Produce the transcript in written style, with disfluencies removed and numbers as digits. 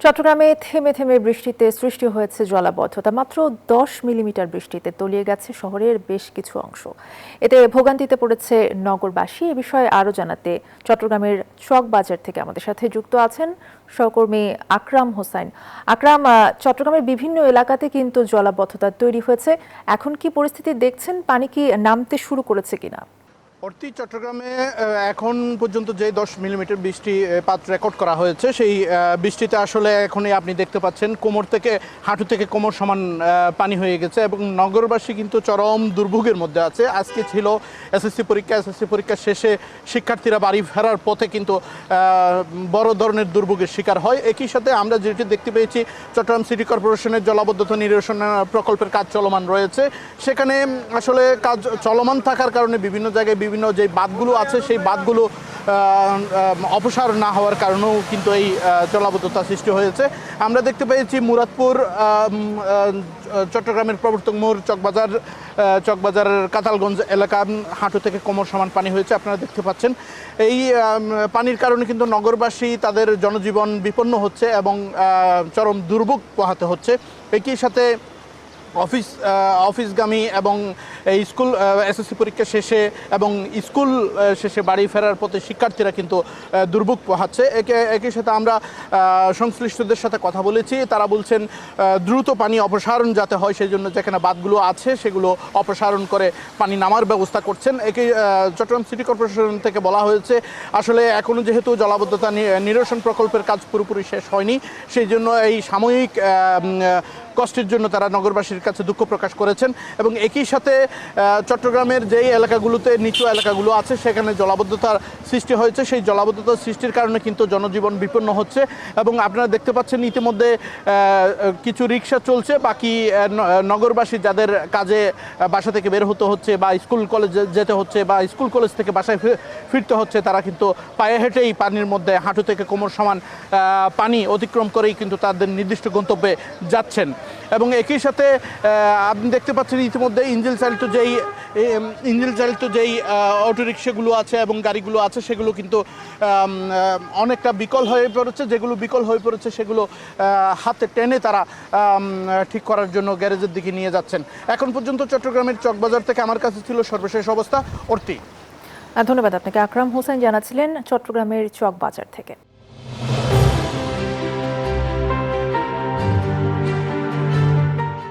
চট্টগ্রামে থেমে থেমে বৃষ্টিতে সৃষ্টি হয়েছে জলাবদ্ধতা। মাত্র 10 মিলিমিটার বৃষ্টিতে তলিয়ে গেছে শহরের বেশ কিছু অংশ। এতে ভোগান্তিতে পড়েছে নগরবাসী। এ বিষয়ে আরও জানাতে চট্টগ্রামের চকবাজার থেকে আমাদের সাথে যুক্ত আছেন সহকর্মী আকরাম হোসাইন। আকরাম, চট্টগ্রামের বিভিন্ন এলাকাতে কিন্তু জলাবদ্ধতা তৈরি হয়েছে। এখন কি পরিস্থিতি দেখছেন? পানি কি নামতে শুরু করেছে কিনা? অর্থী চট্টগ্রামে এখন পর্যন্ত যে 10 মিলিমিটার বৃষ্টিপাত রেকর্ড করা হয়েছে, সেই বৃষ্টিতে আসলে এখনই আপনি দেখতে পাচ্ছেন হাঁটু থেকে কোমর সমান পানি হয়ে গেছে এবং নগরবাসী কিন্তু চরম দুর্ভোগের মধ্যে আছে। আজকে ছিল এসএসসি পরীক্ষা শেষে শিক্ষার্থীরা বাড়ি ফেরার পথে কিন্তু বড় ধরনের দুর্ভোগের শিকার হয়। একই সাথে আমরা যেটি দেখতে পেয়েছি, চট্টগ্রাম সিটি কর্পোরেশনের জলাবদ্ধতা নিরসন প্রকল্পের কাজ চলমান রয়েছে। সেখানে আসলে কাজ চলমান থাকার কারণে বিভিন্ন জায়গায় বিভিন্ন যে বাঁধগুলো আছে সেই বাঁধগুলো অপসারণ না হওয়ার কারণেও কিন্তু এই জলাবদ্ধতা সৃষ্টি হয়েছে। আমরা দেখতে পেয়েছি মুরাদপুর, চট্টগ্রামের প্রবর্তক মোড়, চকবাজারের কাতালগঞ্জ এলাকা হাঁটু থেকে কোমর সমান পানি হয়েছে, আপনারা দেখতে পাচ্ছেন। এই পানির কারণে কিন্তু নগরবাসী তাদের জনজীবন বিপন্ন হচ্ছে এবং চরম দুর্ভোগ পোহাতে হচ্ছে। একই সাথে অফিসগামী এবং স্কুল এসএসসি পরীক্ষা শেষে এবং স্কুল শেষে বাড়ি ফেরার পথে শিক্ষার্থীরা কিন্তু দুর্ভোগ পোহাচ্ছে। একই সাথে আমরা সংশ্লিষ্টদের সাথে কথা বলেছি, তারা বলছেন দ্রুত পানি অপসারণ যাতে হয় সেই জন্য যেখানে বাঁধগুলো আছে সেগুলো অপসারণ করে পানি নামার ব্যবস্থা করছেন। চট্টগ্রাম সিটি কর্পোরেশন থেকে বলা হয়েছে, আসলে এখনও যেহেতু জলাবদ্ধতা নিরসন প্রকল্পের কাজ পুরোপুরি শেষ হয়নি, সেই জন্য এই সাময়িক কষ্টের জন্য তারা নগরবাসীর কাছে দুঃখ প্রকাশ করেছেন। এবং একই সাথে চট্টগ্রামের যেই এলাকাগুলোতে নিচু এলাকাগুলো আছে সেখানে জলাবদ্ধতার সৃষ্টি হয়েছে, সেই জলাবদ্ধতার সৃষ্টির কারণে কিন্তু জনজীবন বিপন্ন হচ্ছে। এবং আপনারা দেখতে পাচ্ছেন ইতিমধ্যে কিছু রিক্সা চলছে, বাকি নগরবাসী যাদের কাজে বাসা থেকে বের হতে হচ্ছে বা স্কুল কলেজে যেতে হচ্ছে বা স্কুল কলেজ থেকে বাসায় ফিরতে হচ্ছে, তারা কিন্তু পায়ে হেঁটেই পানির মধ্যে হাঁটু থেকে কোমর সমান পানি অতিক্রম করেই কিন্তু তাদের নির্দিষ্ট গন্তব্যে যাচ্ছেন। এবং একই সাথে আপনি দেখতে পাচ্ছেন ইতিমধ্যে ইঞ্জিন চালিত যেই অটোরিকশাগুলো আছে এবং গাড়িগুলো আছে সেগুলো কিন্তু অনেকটা বিকল হয়ে পড়েছে। যেগুলো বিকল হয়ে পড়েছে সেগুলো হাতে টেনে তারা ঠিক করার জন্য গ্যারেজের দিকে নিয়ে যাচ্ছেন। এখন পর্যন্ত চট্টগ্রামের চকবাজার থেকে আমার কাছে ছিল সর্বশেষ অবস্থা। অর্থী, ধন্যবাদ আপনাকে। আকরাম হোসেন জানাচ্ছিলেন চট্টগ্রামের চকবাজার থেকে।